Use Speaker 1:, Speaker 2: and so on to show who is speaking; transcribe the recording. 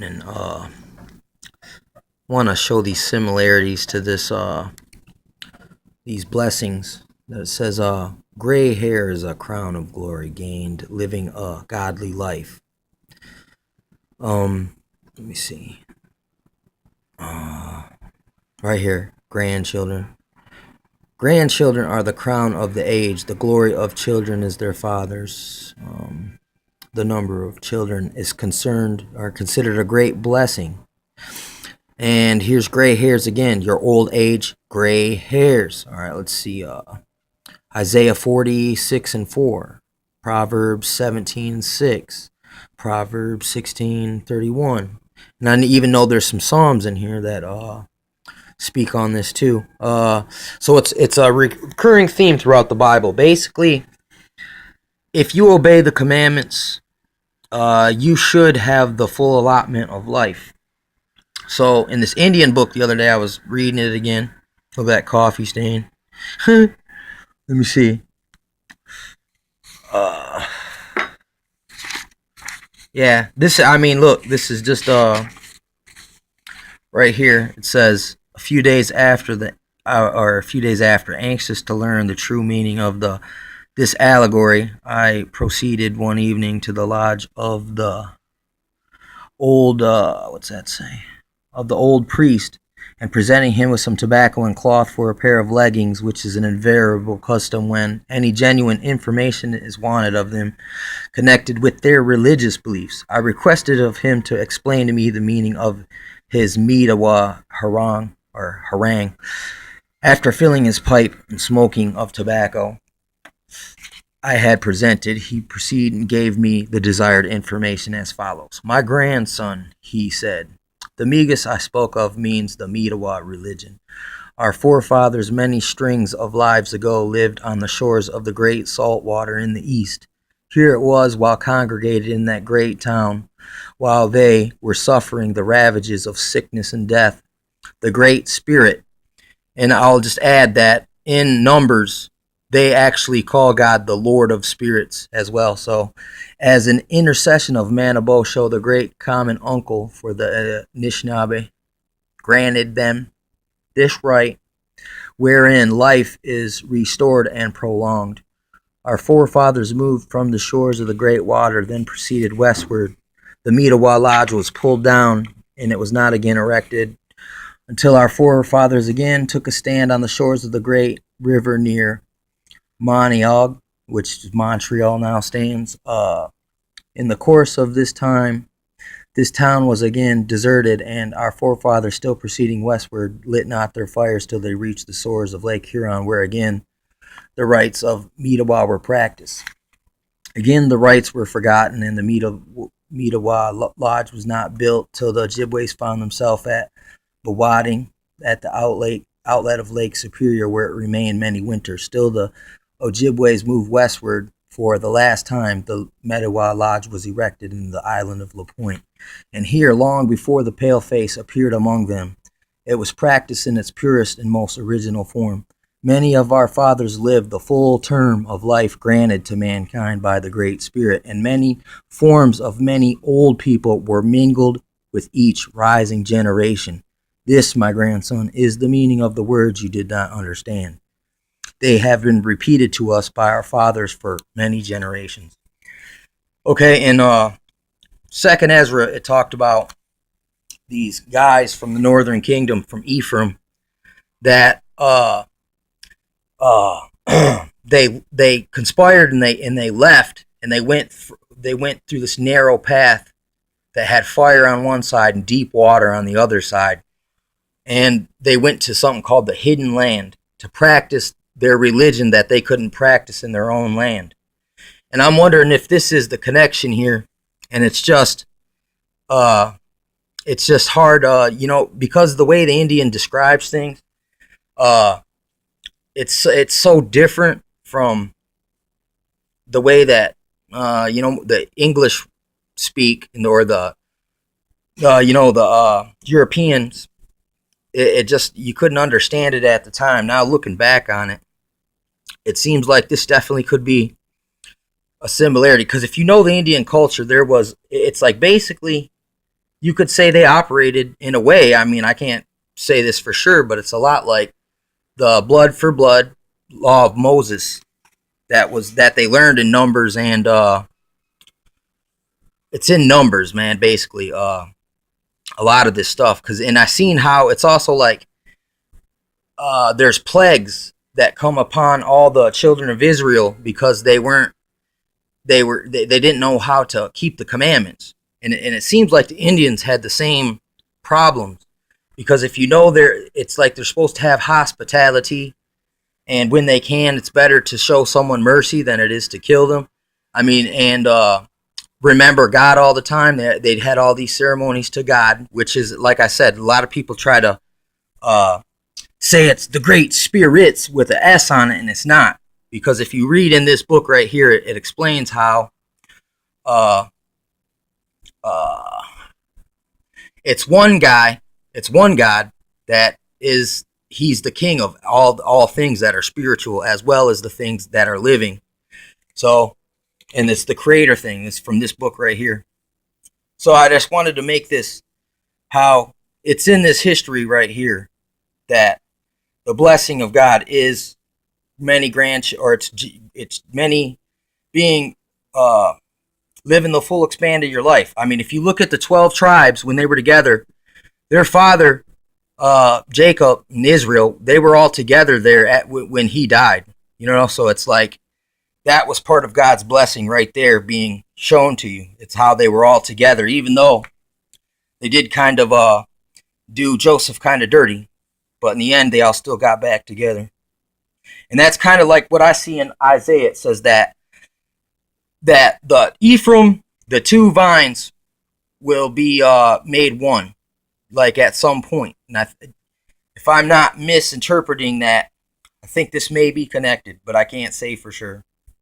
Speaker 1: and want to show these similarities to this these blessings. That says gray hair is a crown of glory gained living a godly life. Let me see. Right here, grandchildren. Grandchildren are the crown of the age. The glory of children is their fathers. The number of children is considered a great blessing. And here's gray hairs again. Your old age, gray hairs. All right, let's see. Isaiah 46:4, Proverbs 17:6, Proverbs 16:31. And I even know there's some Psalms in here that speak on this too. So it's a recurring theme throughout the Bible. Basically, if you obey the commandments, you should have the full allotment of life. So in this Indian book the other day, I was reading it again. Look at that coffee stain. Let me see. Yeah, look, this is just right here. It says a few days after, anxious to learn the true meaning of this allegory, I proceeded one evening to the lodge of the old of the old priest, and presenting him with some tobacco and cloth for a pair of leggings, which is an invariable custom when any genuine information is wanted of them connected with their religious beliefs, I requested of him to explain to me the meaning of his Mitawa harangue. After filling his pipe and smoking of tobacco I had presented, he proceeded and gave me the desired information as follows. My grandson, he said, the Migas I spoke of means the Mitawa religion. Our forefathers many strings of lives ago lived on the shores of the great salt water in the east. Here it was, while congregated in that great town, while they were suffering the ravages of sickness and death, the Great Spirit, and I'll just add that in Numbers, they actually call God the Lord of Spirits as well. So as an intercession of Manabosho, the great common uncle for the Anishinaabe, granted them this right, wherein life is restored and prolonged. Our forefathers moved from the shores of the great water, then proceeded westward. The Mitawa Lodge was pulled down, and it was not again erected until our forefathers again took a stand on the shores of the great river near Montreal, which Montreal now stands. In the course of this time, this town was again deserted, and our forefathers, still proceeding westward, lit not their fires till they reached the shores of Lake Huron, where again the rites of Mitawa were practiced. Again, the rites were forgotten, and the Mitawa Lodge was not built till the Ojibways found themselves at Bawading, at the outlet of Lake Superior, where it remained many winters. Still, the Ojibways moved westward. For the last time, the Mitawa Lodge was erected in the island of La Pointe, and here, long before the paleface appeared among them, it was practiced in its purest and most original form. Many of our fathers lived the full term of life granted to mankind by the Great Spirit, and many forms of many old people were mingled with each rising generation. This, my grandson, is the meaning of the words you did not understand. They have been repeated to us by our fathers for many generations. Okay, in 2nd Ezra, it talked about these guys from the northern kingdom, from Ephraim, that they conspired and they left, and they went through this narrow path that had fire on one side and deep water on the other side, and they went to something called the Hidden Land to practice their religion that they couldn't practice in their own land. And I'm wondering if this is the connection here, and it's just hard, because of the way the Indian describes things. It's so different from the way that the English speak, or the Europeans. It just, you couldn't understand it at the time. Now looking back on it, it seems like this definitely could be a similarity, because if you know the Indian culture, it's like basically you could say they operated in a way. I mean, I can't say this for sure, but it's a lot like the blood for blood law of Moses that they learned in Numbers, and it's in Numbers, man. Basically, a lot of this stuff, and I seen how it's also like there's plagues that come upon all the children of Israel because they didn't know how to keep the commandments, and it seems like the Indians had the same problems, because if you know it's like they're supposed to have hospitality, and when they can, it's better to show someone mercy than it is to kill them. I mean, and remember God all the time. They had all these ceremonies to God, which is, like I said, a lot of people try to say it's the Great Spirits with an S on it, and it's not. Because if you read in this book right here, it explains how it's one God that is, he's the king of all things that are spiritual as well as the things that are living. So, and it's the creator thing. It's from this book right here. So I just wanted to make this, how it's in this history right here, that the blessing of God is many it's many being living the full expand of your life. I mean, if you look at the 12 tribes when they were together, their father Jacob and Israel, they were all together there when he died. You know, so it's like that was part of God's blessing right there being shown to you. It's how they were all together, even though they did kind of do Joseph kind of dirty, but in the end they all still got back together. And that's kind of like what I see in Isaiah. It says that the Ephraim, the two vines, will be made one, like at some point. And if I'm not misinterpreting that, I think this may be connected, but I can't say for sure.